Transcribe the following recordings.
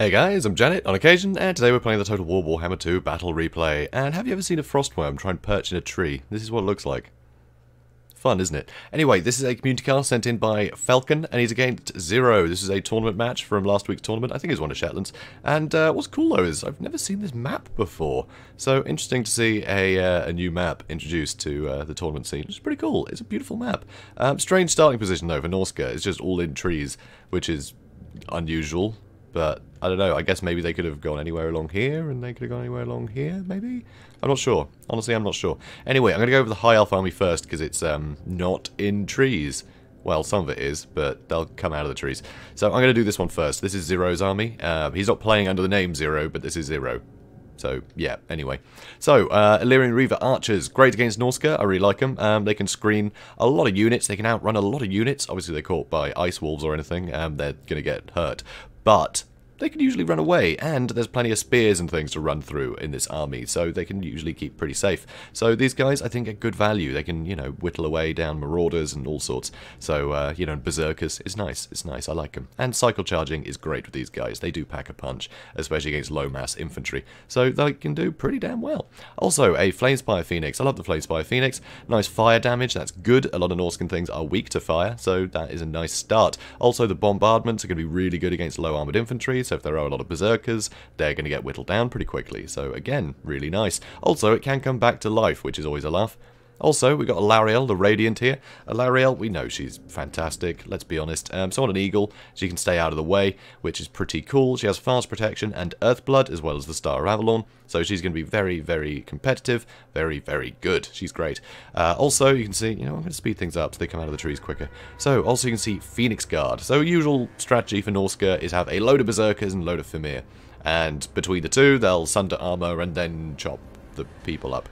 Hey guys, I'm Janet on occasion, and today we're playing the Total War Warhammer II Battle Replay. And have you ever seen a frostworm try and perch in a tree? This is what it looks like. Fun, isn't it? Anyway, this is a community card sent in by FelKoN, and he's against Zero. This is a tournament match from last week's tournament. I think it's one of Shetlands. And what's cool though is I've never seen this map before. So interesting to see a new map introduced to the tournament scene. It's pretty cool. It's a beautiful map. Strange starting position though for Norsca. It's just all in trees, which is unusual. But, I don't know, I guess maybe they could have gone anywhere along here, and they could have gone anywhere along here, maybe? I'm not sure. Honestly, I'm not sure. Anyway, I'm going to go over the High Elf army first, because it's not in trees. Well, some of it is, but they'll come out of the trees. So I'm going to do this one first. This is Zero's army. He's not playing under the name Zero, but this is Zero. So, yeah, anyway. So, Illyrian Reaver Archers, great against Norsca, I really like them. They can screen a lot of units, they can outrun a lot of units. Obviously, they're caught by Ice Wolves or anything, they're going to get hurt. But they can usually run away, and there's plenty of spears and things to run through in this army, so they can usually keep pretty safe. So these guys, I think, are good value. They can, you know, whittle away down marauders and all sorts. So, you know, berserkers is nice. It's nice. I like them. And cycle charging is great with these guys. They do pack a punch, especially against low-mass infantry. So they can do pretty damn well. Also, a Flamespire Phoenix. I love the Flamespire Phoenix. Nice fire damage. That's good. A lot of Norscan things are weak to fire, so that is a nice start. Also, the bombardments are going to be really good against low-armoured infantry. So if there are a lot of berserkers, they're going to get whittled down pretty quickly. So again, really nice. Also, it can come back to life, which is always a laugh. Also, we got Alarielle, the Radiant here. Alarielle, we know she's fantastic, let's be honest. So on an Eagle, she can stay out of the way, which is pretty cool. She has fast protection and Earthblood, as well as the Star of Avalon. So she's going to be very, very competitive, very, very good. She's great. Also, you can see, you know, I'm going to speed things up so they come out of the trees quicker. So, also you can see Phoenix Guard. So, usual strategy for Norsca is have a load of Berserkers and a load of Fimir. And between the two, they'll sunder armor and then chop the people up.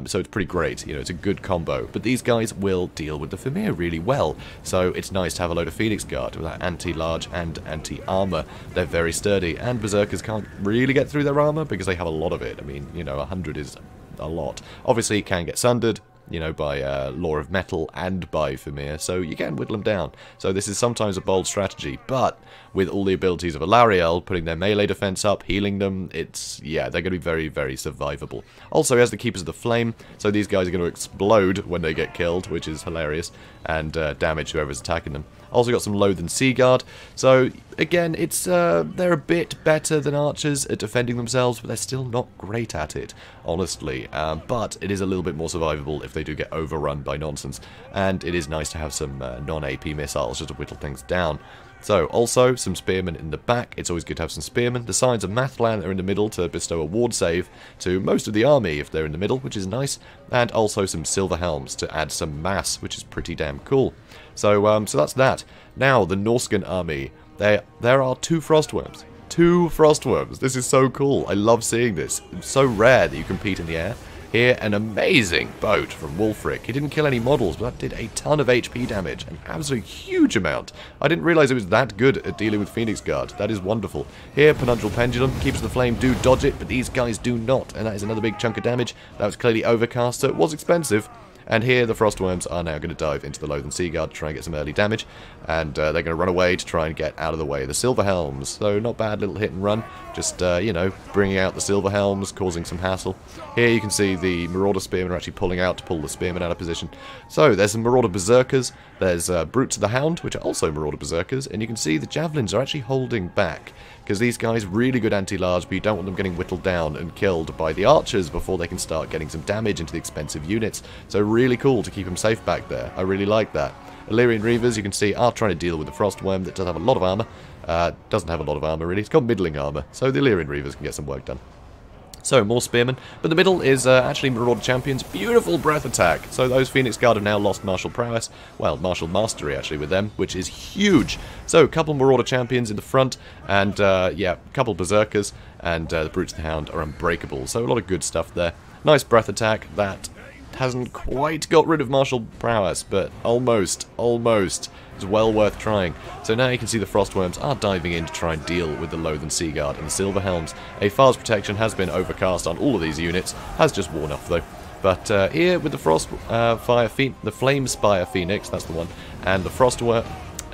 So it's pretty great, you know, it's a good combo. But these guys will deal with the Fimir really well, so it's nice to have a load of Phoenix Guard with that anti-large and anti-armor. They're very sturdy, and Berserkers can't really get through their armor because they have a lot of it. I mean, you know, 100 is a lot. Obviously, it can get sundered, you know, by Law of Metal and by Fimir, so you can whittle them down. So this is sometimes a bold strategy, but with all the abilities of Alarielle, putting their melee defense up, healing them, it's, yeah, they're going to be very, very survivable. Also, he has the Keepers of the Flame, so these guys are going to explode when they get killed, which is hilarious, and damage whoever's attacking them. Also got some Loathe and Sea Guard, so again, it's they're a bit better than archers at defending themselves, but they're still not great at it, honestly. But it is a little bit more survivable if they do get overrun by nonsense, and it is nice to have some non-AP missiles just to whittle things down. So, also, some spearmen in the back. It's always good to have some spearmen. The Signs of Mathlan are in the middle to bestow a ward save to most of the army if they're in the middle, which is nice. And also some Silver Helms to add some mass, which is pretty damn cool. So, so that's that. Now, the Norscan army. There are two Frostworms. Two Frostworms. This is so cool. I love seeing this. It's so rare that you compete in the air. Here, an amazing boat from Wulfric. He didn't kill any models, but that did a ton of HP damage. An absolute huge amount. I didn't realize it was that good at dealing with Phoenix Guard. That is wonderful. Here, Penumbral Pendulum. Keepers of the Flame do dodge it, but these guys do not. And that is another big chunk of damage. That was clearly Overcast, so it was expensive. And here, the Frostworms are now going to dive into the Loathe and Sea Guard to try and get some early damage. And they're going to run away to try and get out of the way of the Silver Helms. So, not bad little hit and run. Just, you know, bringing out the Silver Helms, causing some hassle. Here you can see the Marauder Spearmen are actually pulling out to pull the Spearmen out of position. So, there's some Marauder Berserkers. There's Brutes of the Hound, which are also Marauder Berserkers. And you can see the Javelins are actually holding back. Because these guys, really good anti-large, but you don't want them getting whittled down and killed by the archers before they can start getting some damage into the expensive units. So really cool to keep them safe back there. I really like that. Illyrian Reavers, you can see, are trying to deal with the Frostworm that does have a lot of armor. Doesn't have a lot of armor, really. It's got middling armor, so the Illyrian Reavers can get some work done. So, more Spearmen. But the middle is actually Marauder Champions. Beautiful breath attack. So those Phoenix Guard have now lost Martial Prowess. Well, Martial Mastery, actually, with them, which is huge. So, a couple Marauder Champions in the front, and, yeah, a couple Berserkers, and the Brutes of the Hound are unbreakable. So, a lot of good stuff there. Nice breath attack. That hasn't quite got rid of Martial Prowess, but almost. It's well worth trying. So now you can see the Frostworms are diving in to try and deal with the Loathe and Sea Guard and the Silver Helms. A fast protection has been overcast on all of these units, has just worn off though. But here with the Flamespire Phoenix, that's the one, and the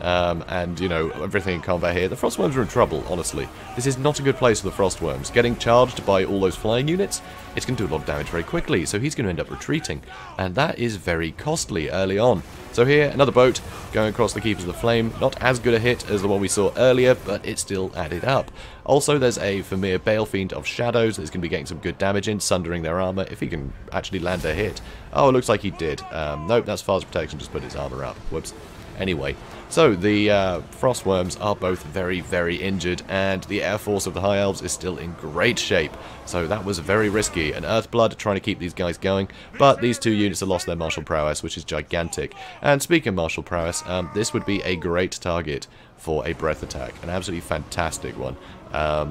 and, you know, everything in combat here. The Frostworms are in trouble, honestly. This is not a good place for the Frostworms. Getting charged by all those flying units, it's going to do a lot of damage very quickly, so he's going to end up retreating, and that is very costly early on. So here, another boat going across the Keepers of the Flame. Not as good a hit as the one we saw earlier, but it still added up. Also, there's a Vermeer Balefiend of Shadows that's going to be getting some good damage in, sundering their armor, if he can actually land a hit. Oh, it looks like he did. Nope, that's fast protection, just put his armor up. Whoops. Anyway, so the Frostworms are both very, very injured, and the Air Force of the High Elves is still in great shape. So that was very risky. An Earthblood trying to keep these guys going, but these two units have lost their martial prowess, which is gigantic. And speaking of martial prowess, this would be a great target for a breath attack, an absolutely fantastic one.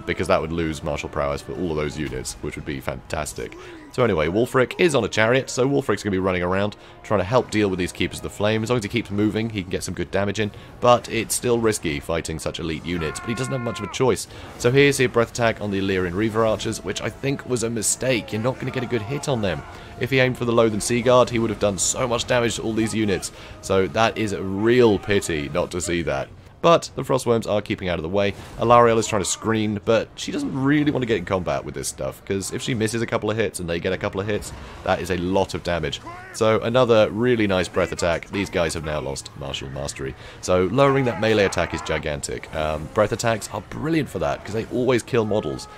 Because that would lose martial prowess for all of those units, which would be fantastic. So anyway, Wulfric is on a chariot, so Wulfric's going to be running around, trying to help deal with these Keepers of the Flame. As long as he keeps moving, he can get some good damage in, but it's still risky fighting such elite units, but he doesn't have much of a choice. So here's a breath attack on the Illyrian Reaver Archers, which I think was a mistake. You're not going to get a good hit on them. If he aimed for the Loathen Sea Guard, he would have done so much damage to all these units, so that is a real pity not to see that. But the Frostworms are keeping out of the way. Alarielle is trying to screen, but she doesn't really want to get in combat with this stuff, because if she misses a couple of hits and they get a couple of hits, that is a lot of damage. So another really nice breath attack. These guys have now lost martial mastery. So lowering that melee attack is gigantic. Breath attacks are brilliant for that, because they always kill models.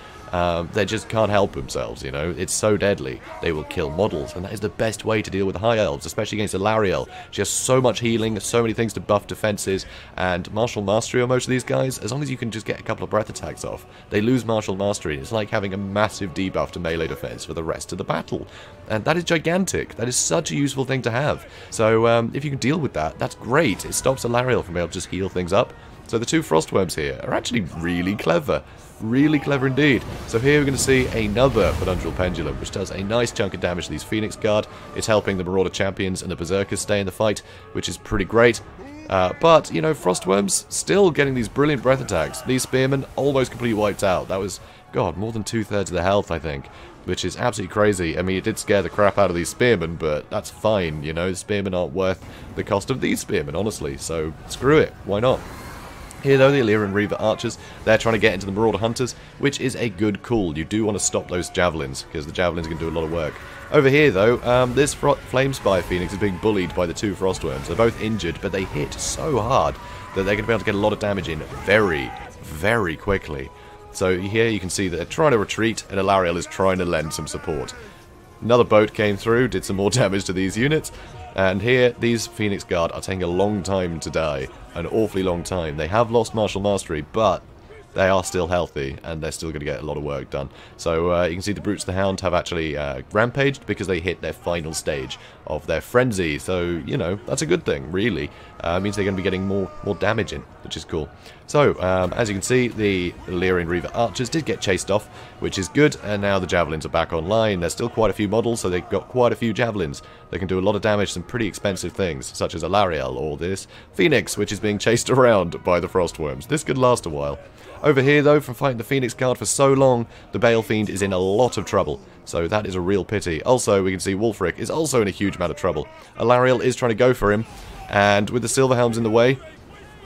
They just can't help themselves, you know. It's so deadly. They will kill models, and that is the best way to deal with High Elves, especially against Alarielle. She has so much healing, so many things to buff defenses, and martial mastery on most of these guys, as long as you can just get a couple of breath attacks off, they lose martial mastery. It's like having a massive debuff to melee defense for the rest of the battle. And that is gigantic. That is such a useful thing to have. So if you can deal with that, that's great. It stops Alarielle from being able to just heal things up. So the two Frostworms here are actually really clever. Really clever indeed. So here we're going to see another Peduntial Pendulum, which does a nice chunk of damage to these Phoenix Guard. It's helping the Marauder Champions and the Berserkers stay in the fight, which is pretty great. But, you know, Frostworms still getting these brilliant breath attacks. These Spearmen almost completely wiped out. That was, God, more than 2/3 of the health, I think. Which is absolutely crazy. I mean, it did scare the crap out of these Spearmen, but that's fine, you know. The Spearmen aren't worth the cost of these Spearmen, honestly. So, screw it. Why not? Here, though, the Illyrian Reaver Archers, they're trying to get into the Marauder Hunters, which is a good call. You do want to stop those Javelins, because the Javelins can do a lot of work. Over here, though, this Flame Spire Phoenix is being bullied by the two Frostworms. They're both injured, but they hit so hard that they're going to be able to get a lot of damage in very, very quickly. So here you can see that they're trying to retreat, and Alarielle is trying to lend some support. Another boat came through, did some more damage to these units. And here, these Phoenix Guard are taking a long time to die. An awfully long time. They have lost martial mastery, but they are still healthy, and they're still going to get a lot of work done. So you can see the Brutes the Hound have actually rampaged because they hit their final stage of their frenzy. So, you know, that's a good thing, really. It means they're going to be getting more damage in, which is cool. So, as you can see, the Illyrian Reaver Archers did get chased off, which is good, and now the Javelins are back online. There's still quite a few models, so they've got quite a few Javelins. They can do a lot of damage, some pretty expensive things, such as Alarielle, or this Phoenix, which is being chased around by the Frostworms. This could last a while. Over here, though, from fighting the Phoenix Guard for so long, the Balefiend is in a lot of trouble. So that is a real pity. Also, we can see Wulfric is also in a huge amount of trouble. Alarielle is trying to go for him, and with the Silverhelms in the way,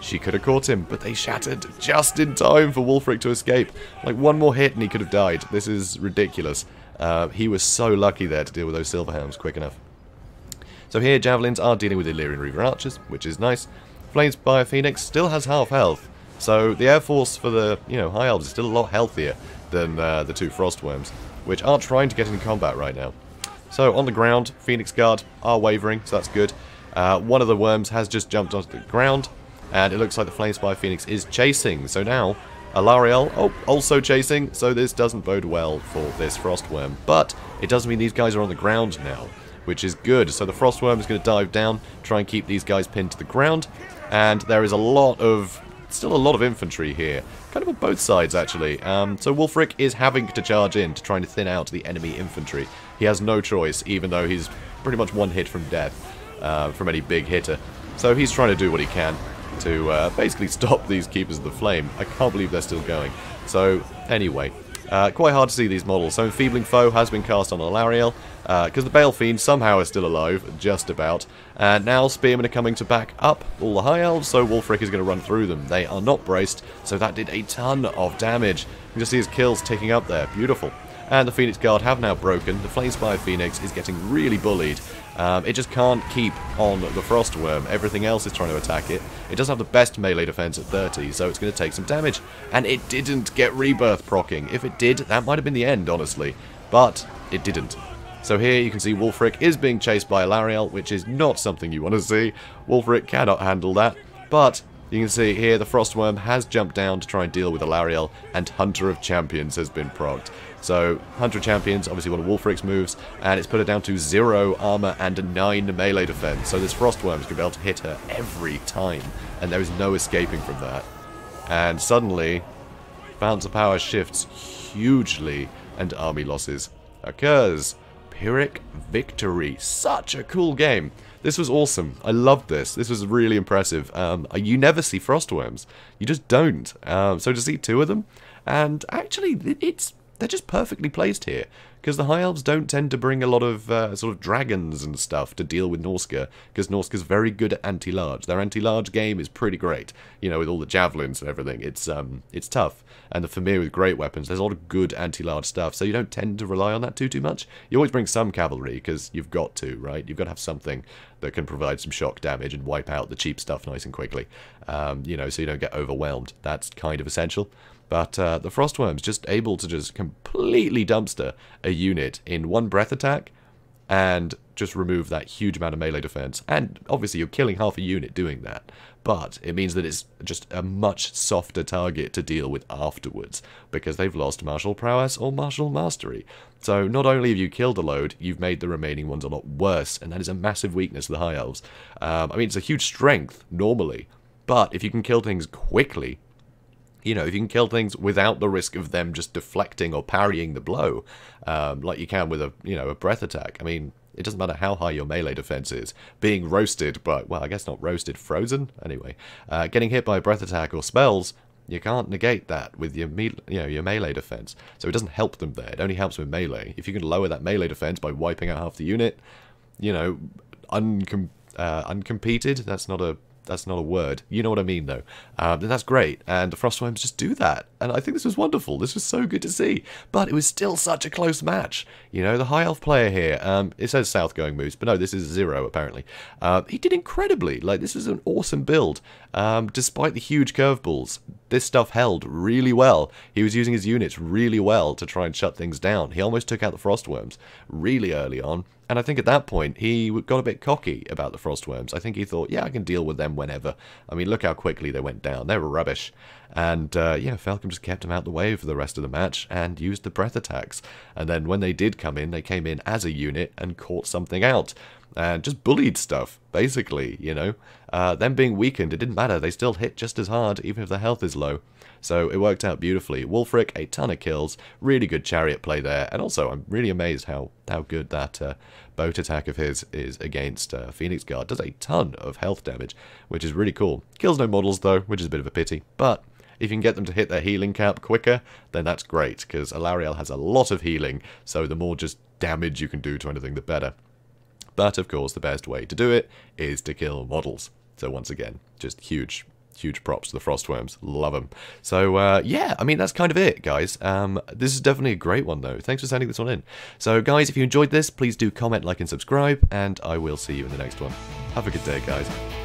she could have caught him, but they shattered just in time for Wulfric to escape. Like, one more hit and he could have died. This is ridiculous. He was so lucky there to deal with those Silverhelms quick enough. So here, Javelins are dealing with the Illyrian Reaver Archers, which is nice. Flamespire Phoenix still has half health. So the Air Force for the, you know, High Elves is still a lot healthier than the two Frostworms, which are trying to get in combat right now. So on the ground, Phoenix Guard are wavering, so that's good. One of the worms has just jumped onto the ground, and it looks like the Flamespire Phoenix is chasing. So now, Alarielle, also chasing, so this doesn't bode well for this Frostworm. But it does mean these guys are on the ground now, which is good. So the Frostworm is going to dive down, try and keep these guys pinned to the ground, and there is still a lot of infantry here. Kind of on both sides, actually. So Wulfric is having to charge in to try and thin out the enemy infantry. He has no choice, even though he's pretty much one hit from death from any big hitter. So he's trying to do what he can to basically stop these Keepers of the Flame. I can't believe they're still going. So, anyway, quite hard to see these models. So Enfeebling Foe has been cast on Alarielle, because the Bale Fiend somehow is still alive, just about. And now Spearmen are coming to back up all the High Elves, so Wulfric is going to run through them. They are not braced, so that did a ton of damage. You can see his kills ticking up there. Beautiful. And the Phoenix Guard have now broken. The Flamespire Phoenix is getting really bullied. It just can't keep on the Frostworm. Everything else is trying to attack it. It doesn't have the best melee defense at 30, so it's going to take some damage. And it didn't get Rebirth proccing. If it did, that might have been the end, honestly. But it didn't. So here you can see Wulfric is being chased by Alarielle, which is not something you want to see. Wulfric cannot handle that. But you can see here the Frostworm has jumped down to try and deal with Alarielle, and Hunter of Champions has been procced. So, Hunter of Champions, obviously one of Wulfric's moves, and it's put her down to 0 armor and 9 melee defense. So this Frostworm is going to be able to hit her every time, and there is no escaping from that. And suddenly, balance of power shifts hugely, and army losses occurs. Pyrrhic victory. Such a cool game. This was awesome. I loved this. This was really impressive. You never see Frostworms. You just don't. So to see 2 of them, and actually, they're just perfectly placed here, because the High Elves don't tend to bring a lot of sort of dragons and stuff to deal with Norsca, because Norsca's very good at anti-large. Their anti-large game is pretty great, you know, with all the javelins and everything. It's tough, and the Famir with great weapons. There's a lot of good anti-large stuff, so you don't tend to rely on that too much. You always bring some cavalry, because you've got to, right? You've got to have something that can provide some shock damage and wipe out the cheap stuff nice and quickly, you know, so you don't get overwhelmed. That's kind of essential. But the Frostworm's just able to just completely dumpster a unit in one breath attack and just remove that huge amount of melee defense. And obviously you're killing half a unit doing that, but it means that it's just a much softer target to deal with afterwards, because they've lost martial prowess or martial mastery. So not only have you killed a load, you've made the remaining ones a lot worse, and that is a massive weakness of the High Elves. I mean, it's a huge strength normally, but if you can kill things quickly, you know, if you can kill things without the risk of them just deflecting or parrying the blow, like you can with a, you know, a breath attack. I mean, it doesn't matter how high your melee defense is. Being roasted by, well, I guess not roasted, frozen? Anyway, getting hit by a breath attack or spells, you can't negate that with your, your melee defense. So it doesn't help them there. It only helps with melee. If you can lower that melee defense by wiping out half the unit, you know, uncompeted, that's not a word. You know what I mean, though. That's great, and the Frostworms just do that. And I think this was wonderful. This was so good to see. But it was still such a close match. You know, the High Elf player here, it says south-going moves, but no, this is 0, apparently. He did incredibly. Like, this was an awesome build. Despite the huge curveballs, this stuff held really well. He was using his units really well to try and shut things down. He almost took out the Frostworms really early on. And I think at that point, he got a bit cocky about the Frostworms. I think he thought, yeah, I can deal with them whenever. I mean, look how quickly they went down. They were rubbish. And, yeah, FelKoN just kept them out the way for the rest of the match and used the breath attacks. And then when they did come in, they came in as a unit and caught something out. And just bullied stuff, basically, you know. Them being weakened, it didn't matter. They still hit just as hard, even if their health is low. So it worked out beautifully. Wulfric, a ton of kills. Really good chariot play there. And also, I'm really amazed how good that boat attack of his is against Phoenix Guard. Does a ton of health damage, which is really cool. Kills no models, though, which is a bit of a pity. But if you can get them to hit their healing cap quicker, then that's great, because Alarielle has a lot of healing, so the more just damage you can do to anything, the better. But, of course, the best way to do it is to kill models. So, once again, just huge props to the Frostworms. Love them. So, yeah, I mean, that's kind of it, guys. This is definitely a great one, though. Thanks for sending this one in. So, guys, if you enjoyed this, please do comment, like, and subscribe, and I will see you in the next one. Have a good day, guys.